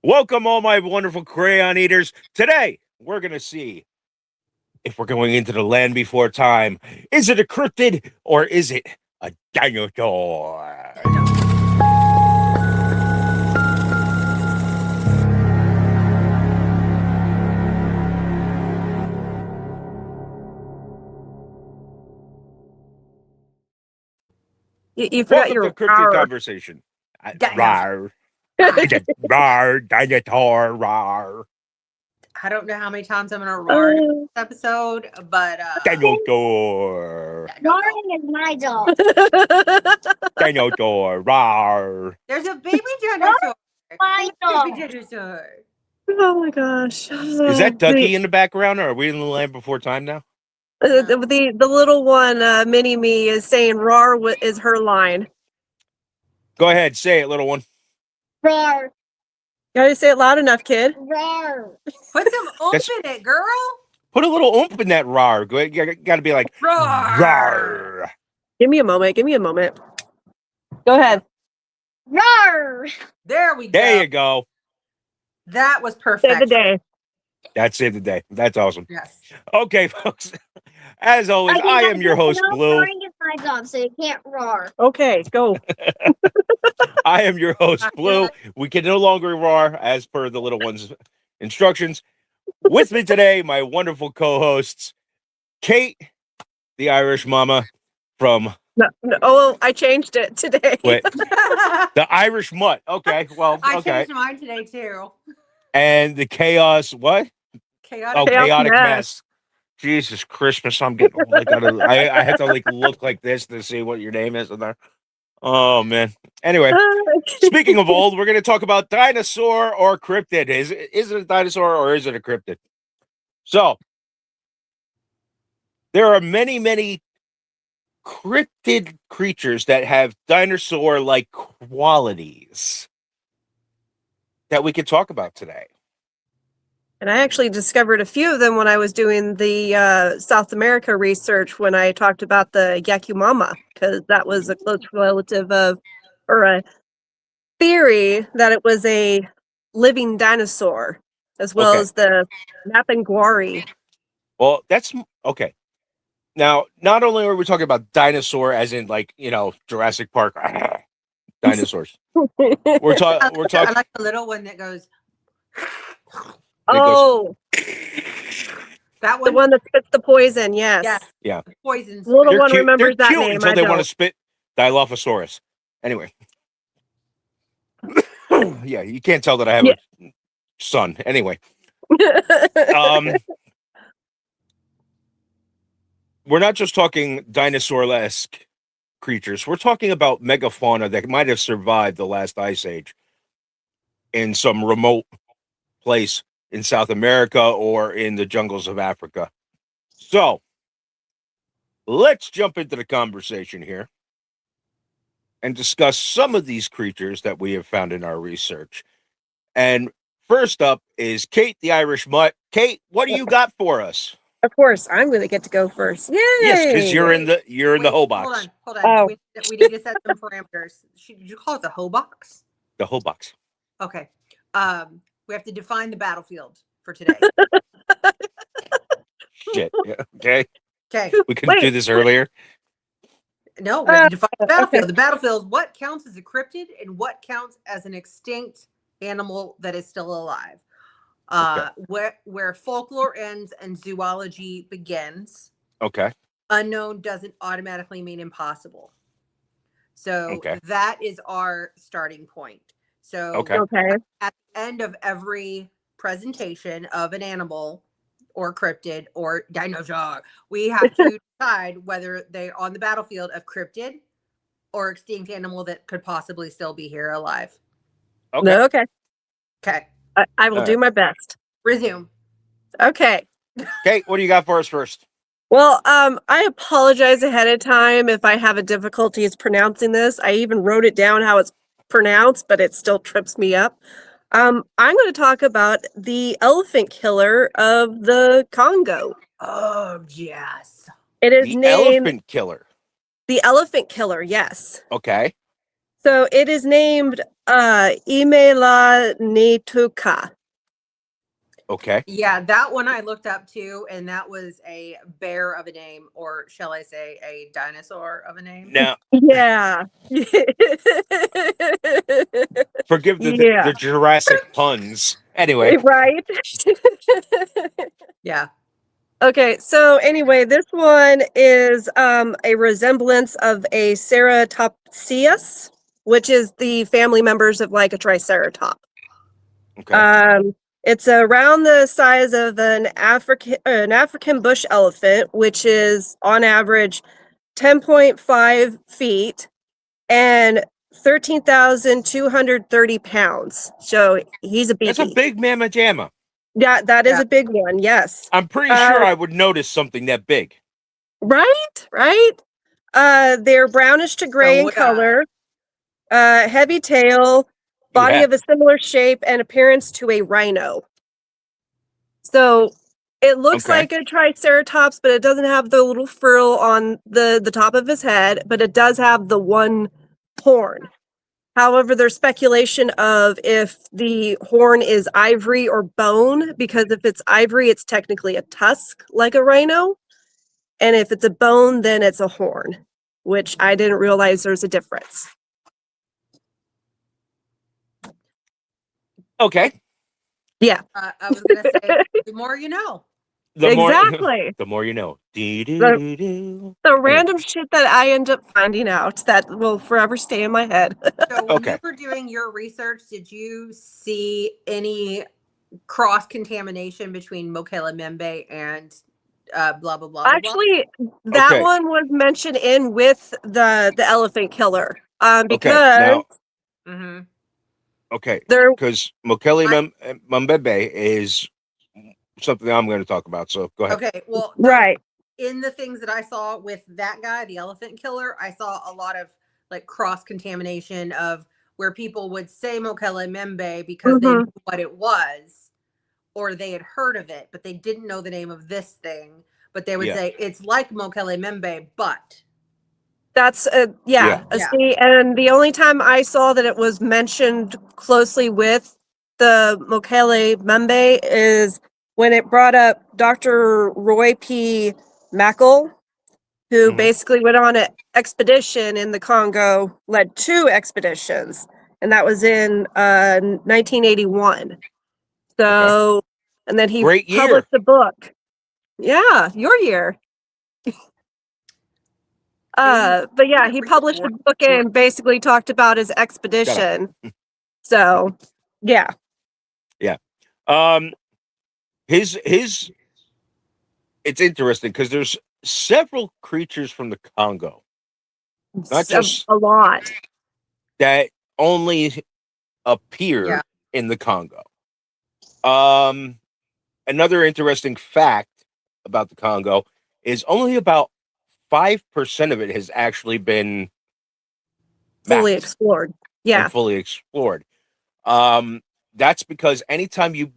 Welcome, all my wonderful crayon eaters. Today, we're going to see if we're going into the land before time. Is it a cryptid or is it a dinosaur? You forgot Welcome to your Cryptid rawr. Conversation. Dinosaur. Rawr. It's a rawr, dinosaur, rawr. I don't know how many times I'm gonna roar this episode, but Dinosaur. Roaring is my job. Dinosaur, rawr. there's a baby dinosaur. My Baby dog. dinosaur. Oh my gosh! Is that Ducky in the background, or are we in the land before time now? The little one, mini me, is saying "rawr" is her line. Go ahead, say it, little one. Roar. You gotta say it loud enough, kid. Roar. Put some oomph That's- in it, girl. Put a little oomph in that rawr. You got to be like, Roar. rawr. Give me a moment. Give me a moment. Go ahead. Roar. There we go. There you go. That was Save perfect. the day. That saved the day. That's awesome. Yes. Okay, folks. As always, I am your host, Blue. Roaring is my job, so you can't roar. Okay, go. I am your host, Blue. We can no longer roar as per the little one's instructions. With me today, my wonderful co-hosts, Kate, the Irish mama from Oh, I changed it today. wait, the Irish mutt. Okay, well, I okay. changed mine today too. And the chaos, what? Chaotic. Oh, Chaos chaotic mess. mess. Jesus Christmas! I'm getting like I have to like look like this to see what your name is in there. Oh man. Anyway, speaking of old, we're going to talk about dinosaur or cryptid. Is it a dinosaur or is it a cryptid? So there are many cryptid creatures that have dinosaur-like qualities that we could talk about today. And I actually discovered a few of them when I was doing the South America research when I talked about the Yakumama, because that was a close relative of, or a theory that it was a living dinosaur, as well Okay. as the Mapinguari. Well, that's okay. Now, not only are we talking about dinosaur as in like, Jurassic Park dinosaurs. We're I talking like the little one that goes. Oh, That the one. one that spits the poison, yes. Yes. Yeah. Poisons. The little They're one cute. remembers They're that cute name. until I they want to don't. spit Dilophosaurus. Anyway. Yeah, you can't tell that I have a son. Anyway. We're not just talking dinosaur-esque creatures. We're talking about megafauna that might have survived the last ice age in some remote place in South America or in the jungles of Africa. So, let's jump into the conversation here and discuss some of these creatures that we have found in our research. And first up is Kate, the Irish mutt. Kate, what do you got for us? Of course, I'm going to get to go first. Yay! Yes, because you're in the whole box. Hold on. Oh. We need to set some parameters. Did you call it the hoe box? The whole box. Okay. We have to define the battlefield for today. Shit. Yeah, okay. Okay. We couldn't do this earlier. No, we have to define the battlefield. okay. The battlefield, what counts as a cryptid and what counts as an extinct animal that is still alive. Where folklore ends and zoology begins. Okay. Unknown doesn't automatically mean impossible. So Okay. that is our starting point. So Okay. Okay. at the end of every presentation of an animal or cryptid or dinosaur, we have to decide whether they're on the battlefield of cryptid or extinct animal that could possibly still be here alive. Okay. No, okay. Okay, I will do my best. resume. Okay. Kate, what do you got for us first? Well, I apologize ahead of time if I have a difficulties pronouncing this. I even wrote it down how it's pronounced, but it still trips me up. I'm going to talk about the elephant killer of the Congo. Oh, yes. It is The named elephant killer. the elephant killer, yes. Okay. So it is named Imela Netuka. Okay. Yeah, that one I looked up too, and that was a bear of a name, or shall I say, a dinosaur of a name. Now, Yeah. forgive Yeah. the Jurassic puns. Anyway, Right. Yeah. Okay, so anyway, this one is a resemblance of a Ceratopsius, which is the family members of like a Triceratop. okay. It's around the size of an African bush elephant, which is on average 10.5 feet and 13,230 pounds. So he's a That's a biggie. big mamma jamma. Yeah, that is Yeah. a big one. Yes. I'm pretty sure I would notice something that big. Right, right. They're brownish to gray So in would I. color, heavy tail, body Yeah. of a similar shape and appearance to a rhino. So it looks Okay. like a triceratops, but it doesn't have the little frill on the top of his head, but it does have the one horn. However, there's speculation of if the horn is ivory or bone, because if it's ivory, it's technically a tusk like a rhino. And if it's a bone, then it's a horn, which I didn't realize there's a difference. Okay. Yeah, I was gonna say, the more you know. The exactly. the more you know. The Doo-doo-doo-doo. random shit that I end up finding out that will forever stay in my head. So when Okay. you were doing your research, did you see any cross contamination between Mokele Membe and blah blah blah blah blah? Actually, that Okay. one was mentioned in with the elephant killer. Okay. Because Now, Mm-hmm. okay, there because Mokele Mbembe is something I'm going to talk about. So go ahead. Okay, well, right. in the things that I saw with that guy, the elephant killer, I saw a lot of like cross contamination of where people would say Mokele Membe because they Mhm. knew what it was or they had heard of it, but they didn't know the name of this thing. But they would Yeah. say it's like Mokele Membe, but That's Yeah. Yeah. see, and the only time I saw that it was mentioned closely with the Mokele Membe is when it brought up Dr. Roy P. Mackle, who Mhm. basically went on an expedition in the Congo, led 2 expeditions, and that was in 1981. So, and then he Great year. published a book. Yeah, your year. But yeah, he published a book and basically talked about his expedition. So, yeah. Yeah. His it's interesting because there's several creatures from the Congo, not just A lot. that only appear Yeah. in the Congo. Another interesting fact about the Congo is only about 5% of it has actually been Fully mapped explored. Yeah. and fully explored. That's because anytime you,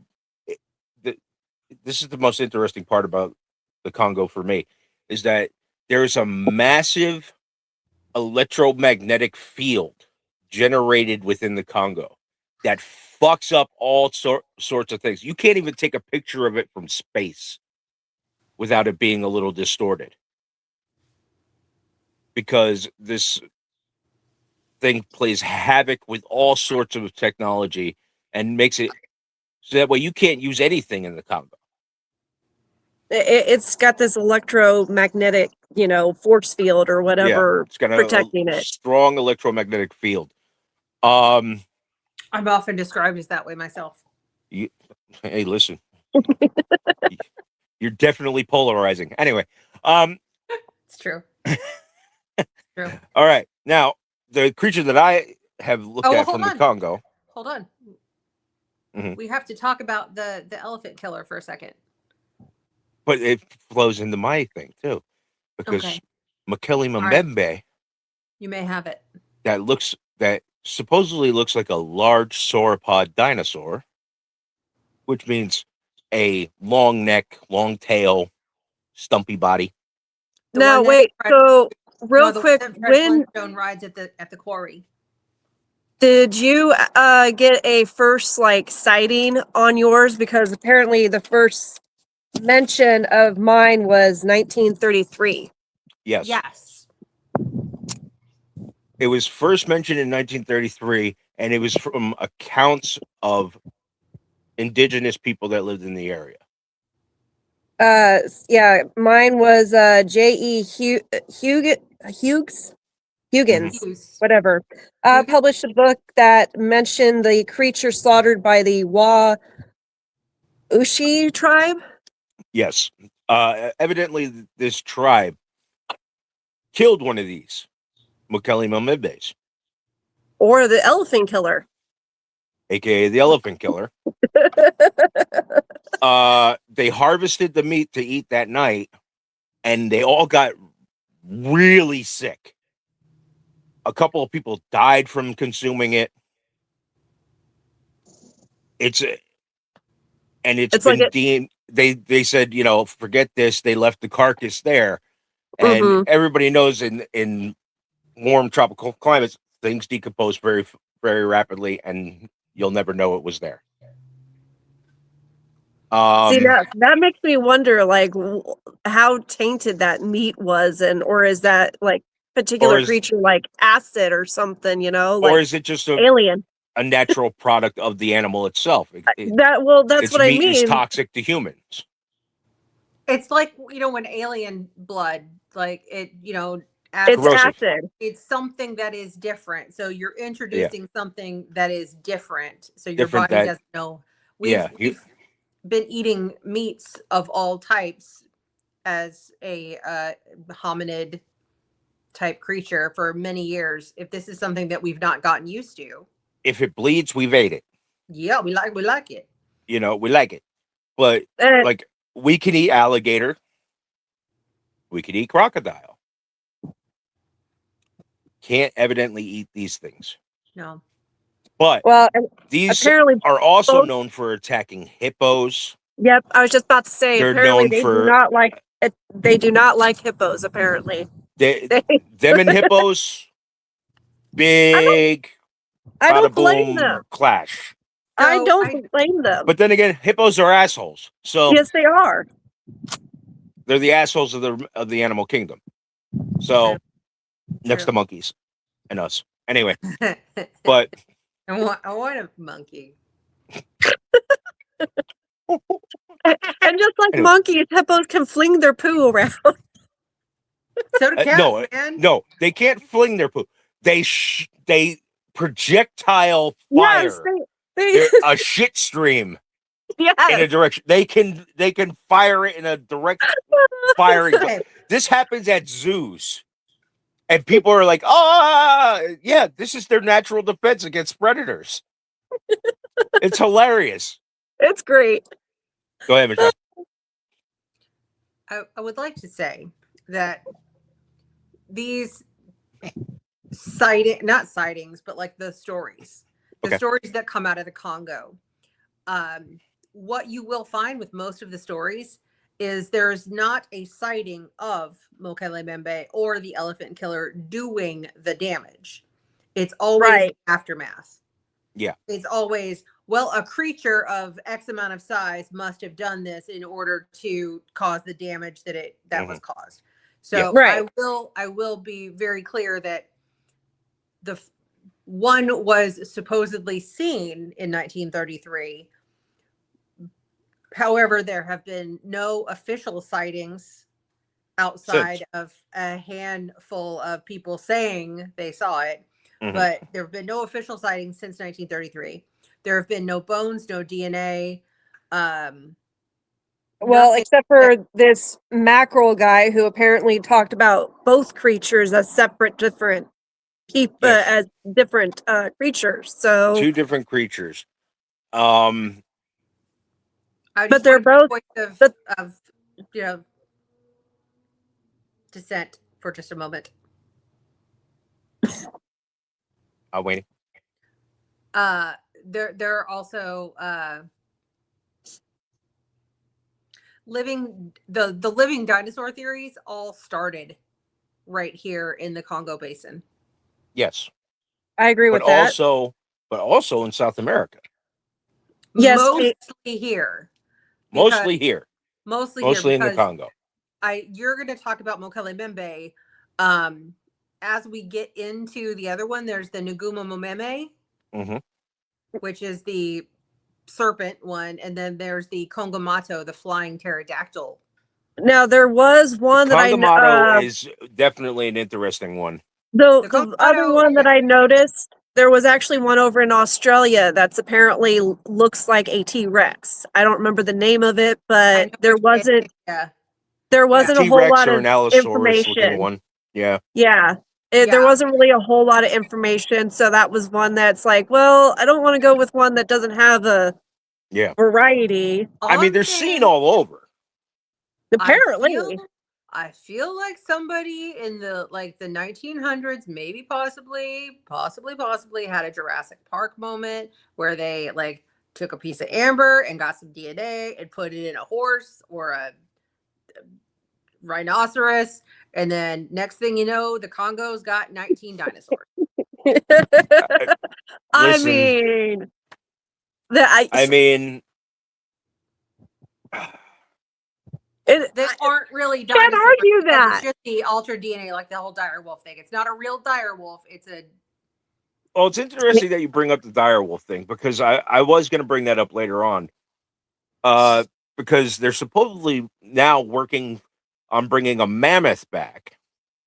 this is the most interesting part about the Congo for me, is that there is a massive electromagnetic field generated within the Congo that fucks up all sorts of things. You can't even take a picture of it from space without it being a little distorted, because this thing plays havoc with all sorts of technology and makes it so that way you can't use anything in the Congo. It's got this electromagnetic, force field or whatever It's got protecting a it. strong electromagnetic field. I'm often described as that way myself. Hey, listen, you're definitely polarizing. Anyway, It's true. True. all right. Now, the creature that I have looked at from the Congo. Hold on. Mhm. We have to talk about the elephant killer for a second. But it flows into my thing too, because Okay. Mokele right. Mbembe, You may have it. that supposedly looks like a large sauropod dinosaur, which means a long neck, long tail, stumpy body. The Now, one that wait. Fred- So, real the one quick, that Fred when Flintstone rides at the quarry. Did you get a first like sighting on yours? Because apparently the first mention of mine was 1933. Yes. Yes. It was first mentioned in 1933, and it was from accounts of indigenous people that lived in the area. Yeah, mine was J.E. Hughes, Huggins, Hughes. whatever. Huggins? Published a book that mentioned the creature slaughtered by the Ushi tribe. Yes. Evidently, this tribe killed one of these Mukeli Mamibes, Or the elephant killer. aka the elephant killer. They harvested the meat to eat that night, and they all got really sick. A couple of people died from consuming it. It's It's been like deemed. They said, forget this. They left the carcass there, and Mhm. everybody knows in warm tropical climates things decompose very very rapidly, and you'll never know it was there. See, that makes me wonder, like, how tainted that meat was, or is that like particular Or is creature like acid or something? or Like is it just a alien. natural product of the animal itself? That's Its what I meat is mean. toxic to humans. It's like, when alien blood, like it, It's Corrosive. acid. it's something that is different. So you're Yeah. introducing something that is different. So your Different body that doesn't know. yeah. We've been eating meats of all types as a hominid type creature for many years. If this is something that we've not gotten used to, If it bleeds, we've ate it. yeah, we like it. We like it. But And like we can eat alligator, we could eat crocodile. Can't evidently eat these things. No. But well, and these apparently are also both. known for attacking hippos. Yep, I was just about to say. They're Apparently, known they do for not like it. They do not like hippos. Apparently, they, they, them and hippos, I don't. big I bada don't blame boom them. clash. I So don't blame them. But then again, hippos are assholes. So Yes, they are. they're the assholes of the animal kingdom. So next to monkeys and us. Anyway, but I want a monkey. And just like anyway, monkeys, hippos can fling their poo around. So do cats, man. no, they can't fling their poop. They projectile Yes, fire. they They're a shit stream in a yes. direction. They can fire it in a direct firing. Okay. This happens at zoos, and people are like, yeah, this is their natural defense against predators." It's hilarious. It's great. Go ahead, Michelle. I would like to say that these not sightings, but like the stories that come out of the Congo, what you will find with most of the stories is there's not a sighting of Mokele Membe or the elephant killer doing the damage. It's always Right. aftermath. Yeah. It's always, well, a creature of X amount of size must have done this in order to cause the damage that was caused. So Right. I will be very clear that the one was supposedly seen in 1933. However, there have been no official sightings outside of a handful of people saying they saw it. But there have been no official sightings since 1933. There have been no bones, no DNA. Well, except for this mackerel guy who apparently talked about both creatures as different people, Yes. as different creatures. So Two different creatures. but they're both of dissent for just a moment. Waiting. There are also the living dinosaur theories all started right here in the Congo Basin. Yes. I agree but with that. also in South America, Yes, Mostly here. mostly here, Mostly mostly in the because Congo. you're going to talk about Mokele Mbembe. As we get into the other one, there's the Nguma Momeme, Hmm. which is the serpent one, and then there's the Kongomato, the flying pterodactyl. now there was one that I Congamato is definitely an interesting one. the The other Kongomato, one that I noticed. There was actually one over in Australia that's apparently looks like a T-Rex. I don't remember the name of it, I but know there which wasn't yeah. there wasn't a whole T-Rex lot or of an Allosaurus looking information. one. Yeah. Yeah. There Yeah. wasn't really a whole lot of information, so that was one that's like, well, I don't want to go with one that doesn't have a Yeah. variety. I mean, they're seen all over. Apparently. I feel like somebody in the 1900s, maybe possibly had a Jurassic Park moment where they took a piece of amber and got some DNA and put it in a horse or a rhinoceros, and then next thing you know, the Congo's got 19 dinosaurs. I Listen, mean, I mean, That aren't really can't dinosaurs argue because that. it's just the altered DNA, like the whole dire wolf thing. It's not a real dire wolf. It's a well, it's interesting that you bring up the direwolf thing because I was going to bring that up later on. Because they're supposedly now working on bringing a mammoth back.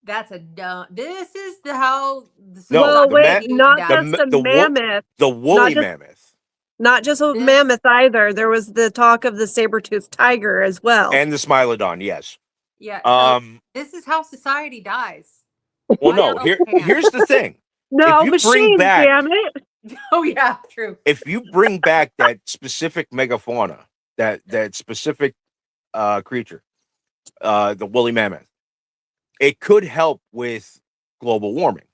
that's a dumb. This is how the No, well, the wait, not dies. just a mammoth, the woolly just- mammoth, not just a This- mammoth either. There was the talk of the saber-toothed tiger as well. and the smilodon. Yes. Yeah. So Um. this is how society dies. Well, By no. elf hand. Here's the thing. No, if you bring machines, back- damn it. Oh yeah, true. If you bring back that specific megafauna, that specific creature, the woolly mammoth, it could help with global warming.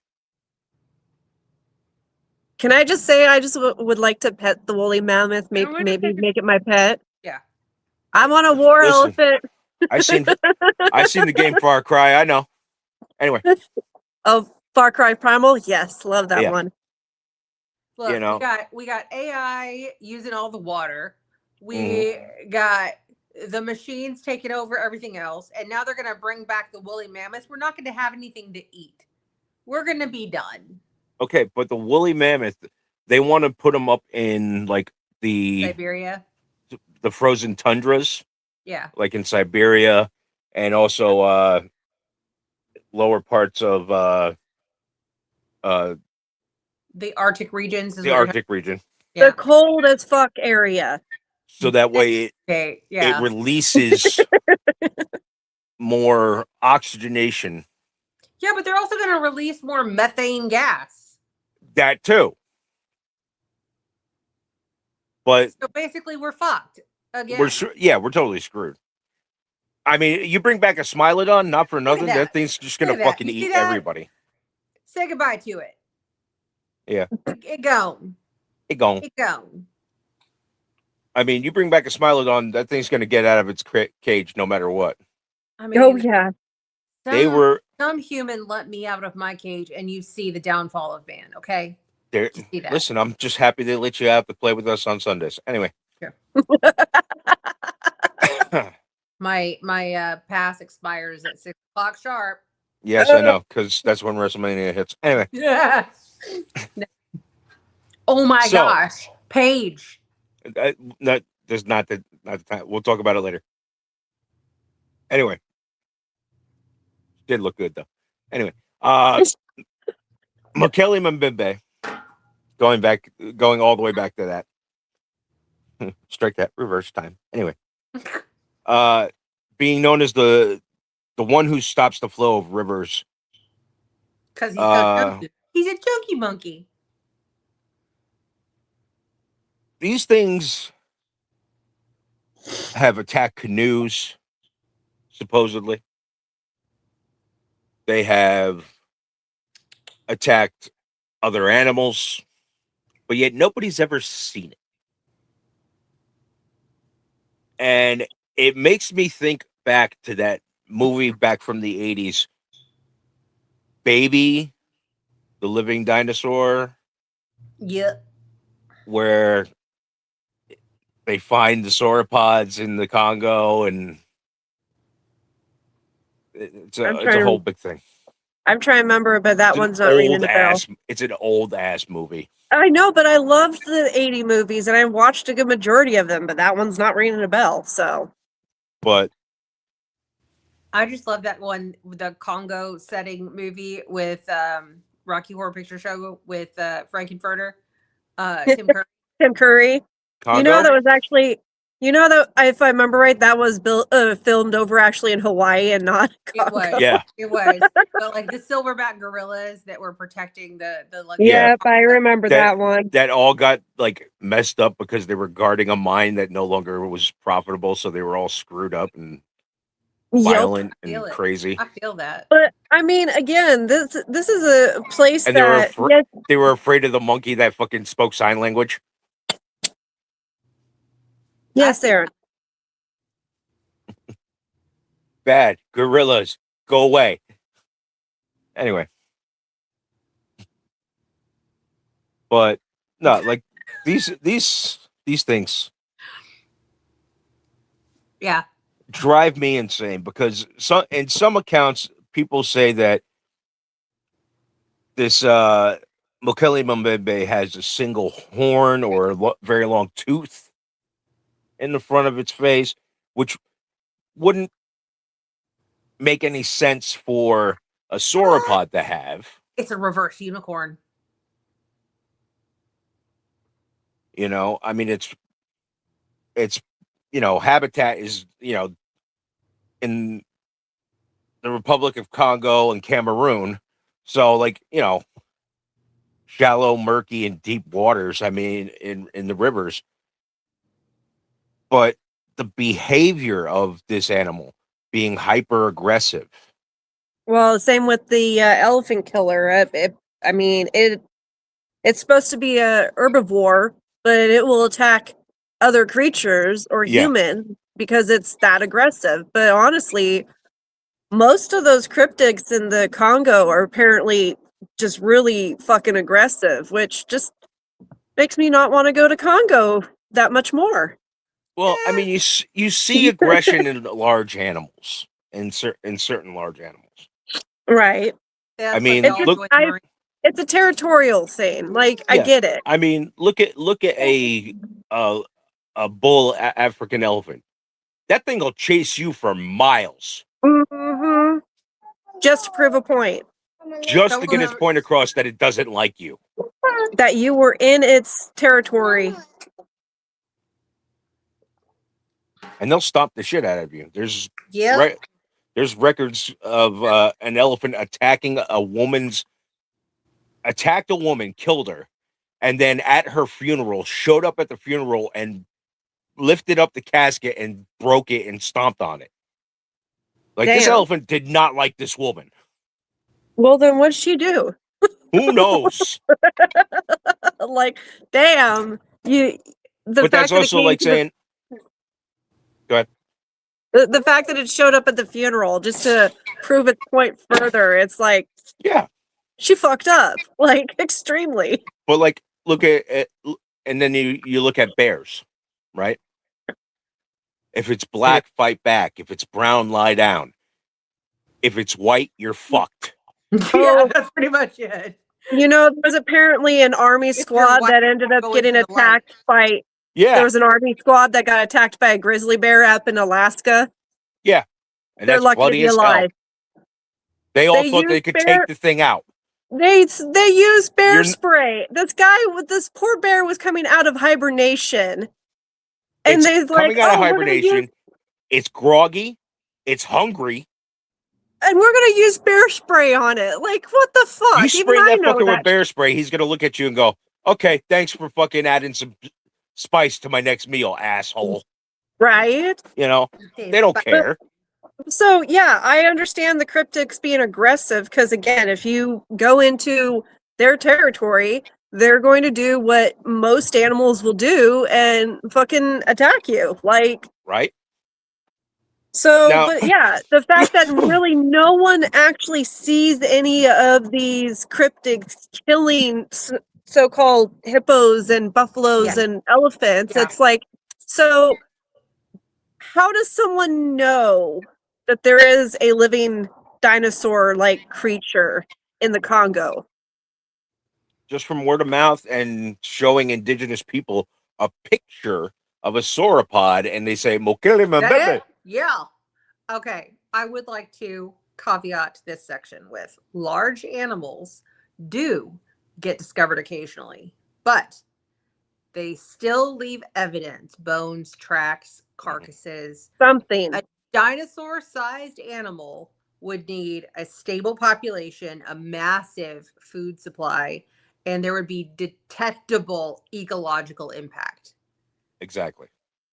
Can I just say I just would like to pet the woolly mammoth, maybe make it my pet? Yeah. I want a war Listen. elephant. I seen the game Far Cry. I know. Anyway, Oh, Far Cry Primal? Yes, love that Yeah. one. Look, You know. we got AI using all the water. We Mm-hmm. got the machines taking over everything else, and now they're gonna bring back the woolly mammoths. We're not gonna have anything to eat. We're gonna be done. Okay, but the woolly mammoth, they want to put them up in like the Siberia. frozen tundras, Yeah. like in Siberia, and also lower parts of The Arctic regions is the what you're Arctic region. Yeah. The cold as fuck area. So that way Okay. it Yeah. releases more oxygenation. Yeah, but they're also gonna release more methane gas. That too. But So basically, we're fucked again. we're totally screwed. I mean, you bring back a Smilodon, not for nothing. that. That thing's just gonna Look at that. fucking You see eat that? everybody. Say goodbye to it. Yeah. It gone. It gone. It gone. I mean, you bring back a Smilodon, that thing's gonna get out of its cage no matter what. I mean, Oh yeah. some human let me out of my cage, and you see the downfall of man. Okay. There, You see that. listen, I'm just happy they let you out to play with us on Sundays. Anyway. My pass expires at 6:00 sharp. Yes, I know, because that's when WrestleMania hits. Anyway, Yeah. Oh my So- gosh, Paige. there's not the time. We'll talk about it later. Anyway, did look good though. Anyway, Mokele Mbembe, going all the way back to that. Strike that, reverse time. Anyway, being known as the one who stops the flow of rivers. Because he's so chunky. He's a chunky monkey. These things have attacked canoes, supposedly. They have attacked other animals, but yet nobody's ever seen it. And it makes me think back to that movie back from the 80s, Baby, the living dinosaur, Yeah. where they find the sauropods in the Congo, and it's I'm a trying whole to. big thing. I'm trying to remember, but that It's an one's not ringing old the bell. ass. It's an old ass movie. I know, but I loved the 80 movies, and I watched a good majority of them. But that one's not ringing a bell. So But I just love that one, the Congo setting movie with Rocky Horror Picture Show with Frankenfurter, Tim Curry. Tim Curry. You know Congo, that was actually. You know that if I remember right, that was filmed over actually in Hawaii and not It Congo. was. yeah, It was. But like the silverback gorillas that were protecting the Yeah. Yep, I remember that one. that all got like messed up because they were guarding a mine that no longer was profitable, so they were all screwed up and Yep. violent I feel and it. crazy. I feel that. But I mean, again, this is a place And they were that yes, they were afraid of the monkey that fucking spoke sign language. yes, Aaron. Bad gorillas, go away. Anyway, but no, like these things Yeah. drive me insane because in some accounts people say that this Mokele Mbembe has a single horn or a very long tooth in the front of its face, which wouldn't make any sense for a sauropod to have. It's a reverse unicorn. You know, I mean, it's habitat is in the Republic of Congo and Cameroon, so like shallow, murky, and deep waters. I mean, in the rivers, but the behavior of this animal being hyper aggressive. Well, same with the elephant killer. I mean, it's supposed to be a herbivore, but it will attack other creatures or Yeah. humans because it's that aggressive. But honestly, most of those cryptids in the Congo are apparently just really fucking aggressive, which just makes me not want to go to Congo that much more. Well, I mean, you see aggression in large animals, in certain large animals. Right. That's mean, like It's, Y'all look- Join the Marines. it's a territorial thing. Like, I Yeah. get it. I mean, look at a bull African elephant. That thing will chase you for miles Hmm. Just to prove a point just to get its point across that it doesn't like you. that you were in its territory. And they'll stomp the shit out of you. There's Yeah. there's records of an elephant attacked a woman, killed her, and then at her funeral showed up at the funeral and lifted up the casket and broke it and stomped on it. Like this Damn. elephant did not like this woman. Well, then what'd she do? Who knows? Like, damn, you. But that's also like saying, go ahead. The fact that it showed up at the funeral just to prove its point further. It's like, Yeah, she fucked up, like extremely. but like look at and then you look at bears, right? If it's black, fight back. If it's brown, lie down. If it's white, you're fucked. Yeah, that's pretty much it. You know, there's apparently an army If you're squad white, that ended up go getting into the light. attacked by. Yeah, There was an army squad that got attacked by a grizzly bear up in Alaska. and They're that's lucky to bloody be as hell. alive. They all They thought they used could bear- take the thing out. They used bear You're n- spray. This poor bear was coming out of hibernation, and It's they like coming out of we're gonna use- hibernation. It's groggy. It's hungry. and we're gonna use bear spray on it. Like, what the fuck? You Even spray I that know fucker that. with bear spray, he's gonna look at you and go, "Okay, thanks for fucking adding some spice to my next meal, asshole." Right? You know, they don't care. So yeah, I understand the cryptids being aggressive because again, if you go into their territory, they're going to do what most animals will do and fucking attack you. Like, Right? So, Now- but yeah, the fact that really no one actually sees any of these cryptids killing so-called hippos and buffaloes Yeah. and elephants, Yeah. it's like, so how does someone know that there is a living dinosaur-like creature in the Congo? Just from word of mouth and showing indigenous people a picture of a sauropod, and they say "Mokele That Mbembe." it? Yeah. Okay. I would like to caveat this section with large animals do get discovered occasionally, but they still leave evidence, bones, tracks, carcasses. Something. A dinosaur-sized animal would need a stable population, a massive food supply, and there would be detectable ecological impact. Exactly.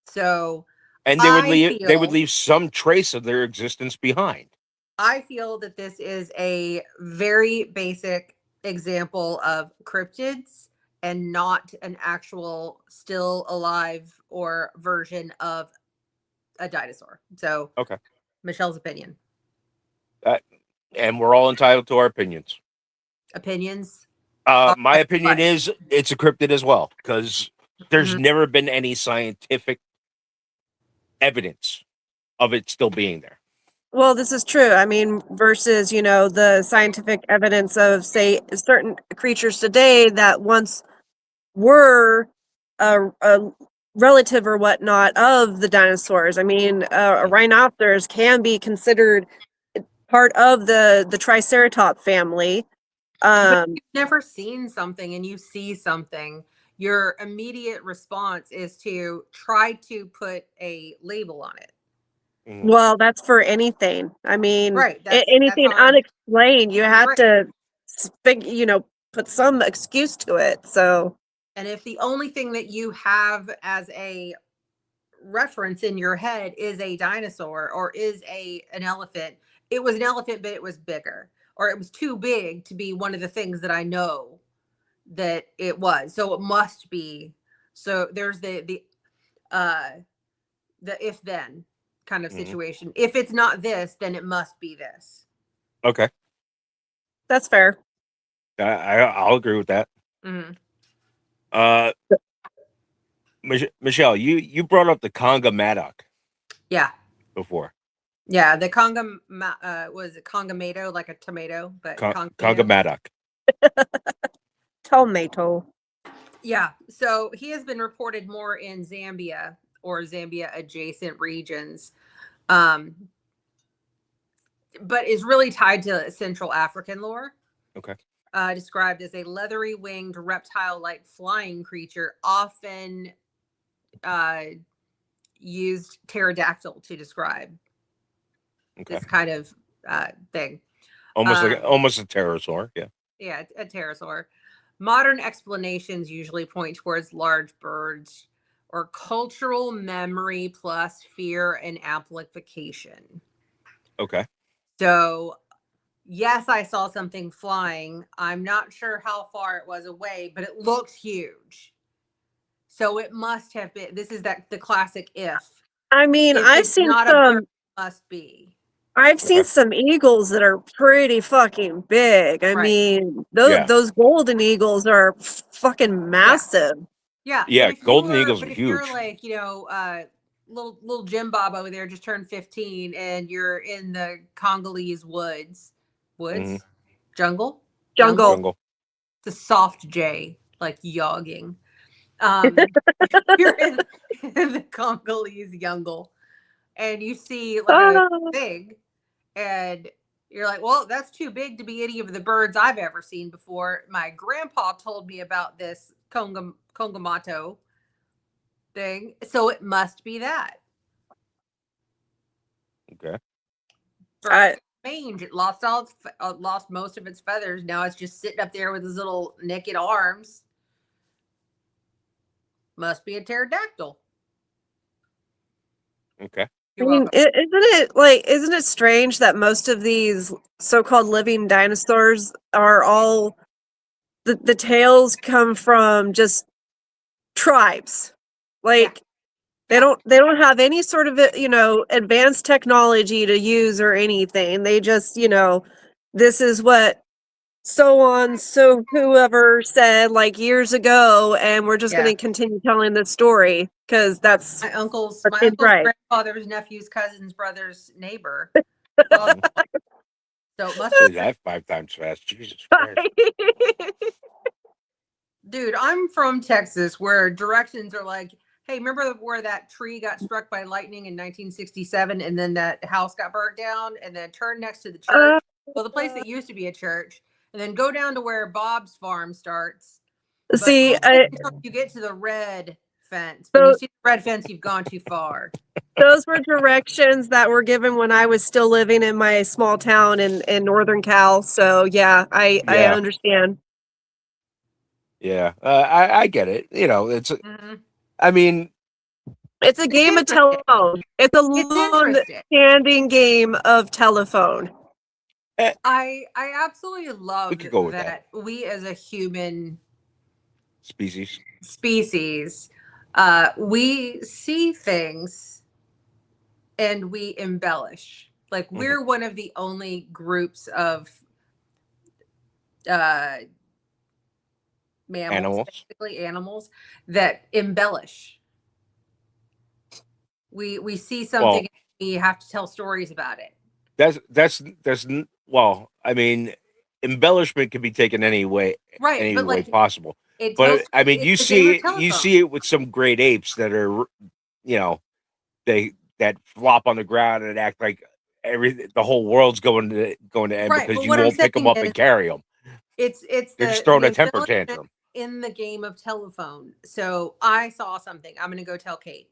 So And they would I leave feel- some trace of their existence behind. I feel that this is a very basic example of cryptids and not an actual still alive or version of a dinosaur. So, Okay. Michelle's opinion. And we're all entitled to our opinions. Opinions? My opinion Right. is it's a cryptid as well, because there's Mhm. never been any scientific evidence of it still being there. Well, this is true. I mean, versus, the scientific evidence of, say, certain creatures today that once were a relative or whatnot of the dinosaurs. I mean, a rhinoceros can be considered part of the Triceratop family. But if you've never seen something and you see something, your immediate response is to try to put a label on it. Mhm. Well, that's for anything. I mean, Right. That's anything our unexplained, you have Right. to, put some excuse to it. So, And if the only thing that you have as a reference in your head is a dinosaur or is an elephant, it was an elephant, but it was bigger, or it was too big to be one of the things that I know that it was. So it must be. So there's the if then kind of Mhm. situation. If it's not this, then it must be this. Okay. that's fair. I'll agree with that. Mhm. Uh, Michelle, you brought up the Conga Madoc Yeah. before. Yeah. The Conga was it Congamato, like a tomato, but Conga Congamato. Madoc. Tomato. Yeah. So he has been reported more in Zambia or Zambia adjacent regions, but is really tied to Central African lore. Okay. Described as a leathery winged reptile like flying creature, often used pterodactyl to describe Okay. this kind of thing. Almost Um, almost a pterosaur. Yeah. Yeah, a pterosaur. Modern explanations usually point towards large birds or cultural memory plus fear and amplification. Okay. So, yes, I saw something flying. I'm not sure how far it was away, but it looked huge. So it must have been. This is the classic if. I mean, If I've it's seen not a some. bird, it must be. I've seen Okay. some eagles that are pretty fucking big. I Right. mean, those Yeah. those golden eagles are fucking massive. Yeah. Yeah, But if golden you were, eagles but are if you're huge. like, little Jim Bob over there just turned 15 and you're in the Congolese woods, Mhm. jungle, Jungle. Jungle. It's a soft J, like yogging. You're in the Congolese jungle and you see like a Ah. thing and you're like, well, that's too big to be any of the birds I've ever seen before. My grandpa told me about this Congamato thing, so it must be that. Okay. Bird mange, it lost lost most of its feathers. Now it's just sitting up there with his little naked arms. Must be a pterodactyl. Okay. You're I mean, welcome. isn't it strange that most of these so-called living dinosaurs are all the tails come from just tribes? Like They don't have any sort of, advanced technology to use or anything. They just, this is what so whoever said like years ago, and we're just Yeah. going to continue telling this story because that's My uncle's it's right. grandfather's nephew's cousin's brother's neighbor. So it must Say be that 5 times fast. Jesus Christ. Dude, I'm from Texas where directions are like, hey, remember where that tree got struck by lightning in 1967 and then that house got burnt down and then turn next to the church? Well, the place that used to be a church, and then go down to where Bob's farm starts. But See, until you get to the red fence. When you see the red fence, you've gone too far. those were directions that were given when I was still living in my small town in Northern Cal. So yeah, I understand. Yeah, I get it. It's. I mean, it's a game of telephone. It's a long-standing game of telephone. I absolutely love we could go with that we as a human species, we see things and we embellish. Like we're one of the only groups of basically animals that embellish. We see something, and we have to tell stories about it. That's well, I mean, embellishment can be taken any way, right? Any but way like, possible. But I mean, you see it with some great apes that are, that flop on the ground and act like the whole world's going to end because you won't pick them up and carry them. They're just throwing a temper tantrum in the game of telephone. So I saw something. I'm going to go tell Kate.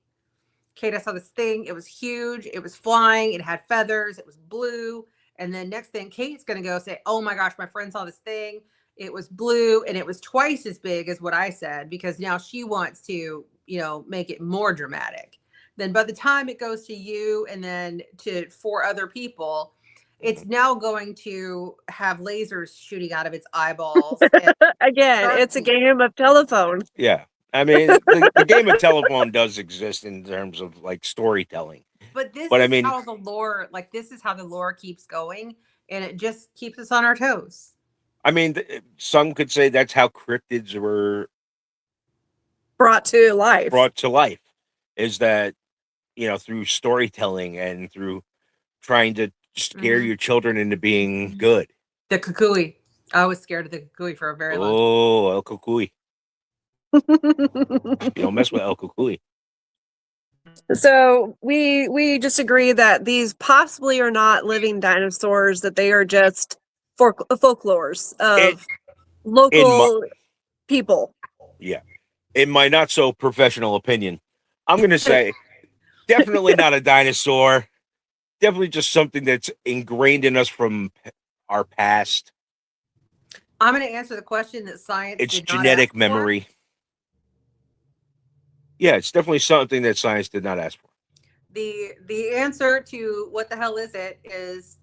Kate, I saw this thing. It was huge. It was flying. It had feathers. It was blue. And then next thing, Kate's going to go say, oh my gosh, my friend saw this thing. It was blue and it was twice as big as what I said, because now she wants to, make it more dramatic. Then by the time it goes to you and then to 4 other people, it's now going to have lasers shooting out of its eyeballs. Again, it's a game of telephone. Yeah. I mean, the game of telephone does exist in terms of like storytelling. But I mean, how the lore, this is how the lore keeps going, and it just keeps us on our toes. I mean, some could say that's how cryptids were brought to life. Is that, through storytelling and through trying to scare your children into being good. The kukui. I was scared of the kukui for a very long time. Oh, El Kukui. You don't mess with El Kukui. So we just agree that these possibly are not living dinosaurs, that they are just folklores of local people. Yeah. In my not so professional opinion, I'm going to say definitely not a dinosaur. Definitely just something that's ingrained in us from our past. I'm going to answer the question that science It's genetic memory. Yeah, it's definitely something that science did not ask for. The answer to what the hell is it is,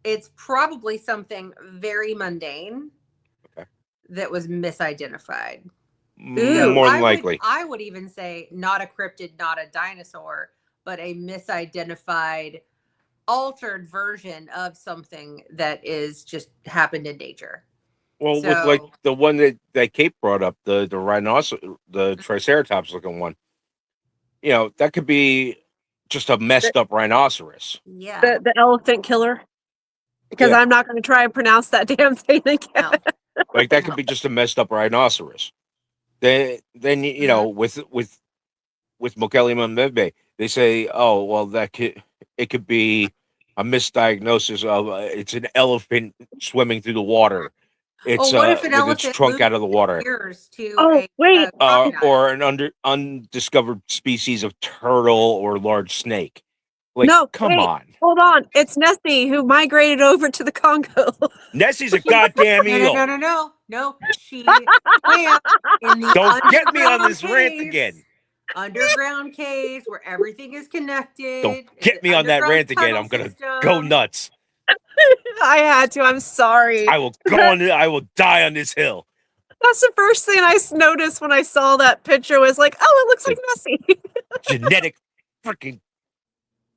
it's probably something very mundane that was misidentified. More than likely. I would even say not a cryptid, not a dinosaur, but a misidentified, altered version of something that is just happened in nature. Well, with like the one that Kate brought up, the rhinoceros, the triceratops looking one, that could be just a messed up rhinoceros. Yeah. The elephant killer. Because I'm not going to try and pronounce that damn thing again. No. Like that could be just a messed up rhinoceros. Then with Mokele Mbembe, they say, oh well, it could be a misdiagnosis of it's an elephant swimming through the water. It's what if an with its trunk out of the water. Or an undiscovered species of turtle or large snake. Come on. Hold on. It's Nessie who migrated over to the Congo. Nessie's a goddamn eel. No. She swam in the Don't get me on this rant again. Underground caves where everything is connected. Don't get me on that rant again. I'm gonna go nuts. I had to. I'm sorry. I will die on this hill. That's the first thing I noticed when I saw that picture was like, oh, it looks like Nessie. Genetic freaking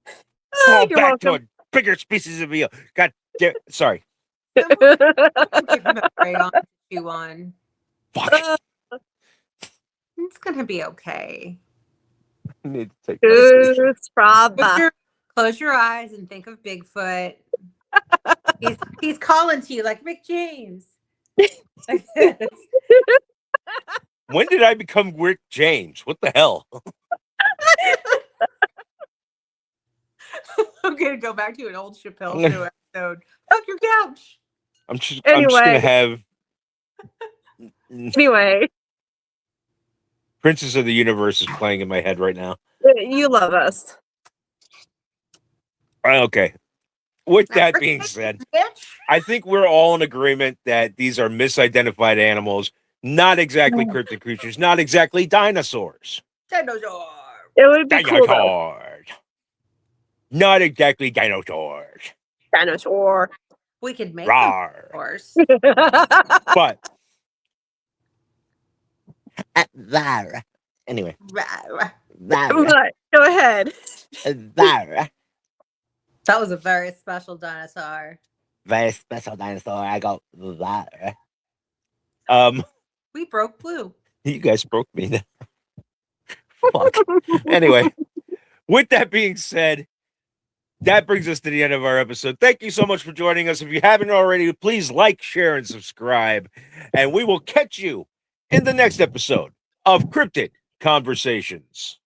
Oh, fall you're back to a welcome. bigger species of eel. God damn, sorry. Give him a crayon to chew on. Fuck. It's gonna be okay. I need to take medication. Goose Fraba. Close your eyes and think of Bigfoot. He's calling to you like Rick James. Like this. When did I become Rick James? What the hell? I'm gonna go back to an old Chappelle Show episode. Fuck your couch. I'm just gonna Anyway. have Anyway, Princess of the Universe is playing in my head right now. you love us. Okay. With that being said, Bitch. I think we're all in agreement that these are misidentified animals, not exactly cryptid creatures, not exactly dinosaurs. Dinosaur. It would be cool though. Dinosaurs. Not exactly dinosaurs. Dinosaur. We could make them, Rawr. of course. But anyway, Go ahead. That was a very special dinosaur. very special dinosaur. I go We broke Blue. you guys broke me. Fuck. Anyway, with that being said, that brings us to the end of our episode. Thank you so much for joining us. If you haven't already, please like, share, and subscribe. And we will catch you in the next episode of Cryptid Conversations.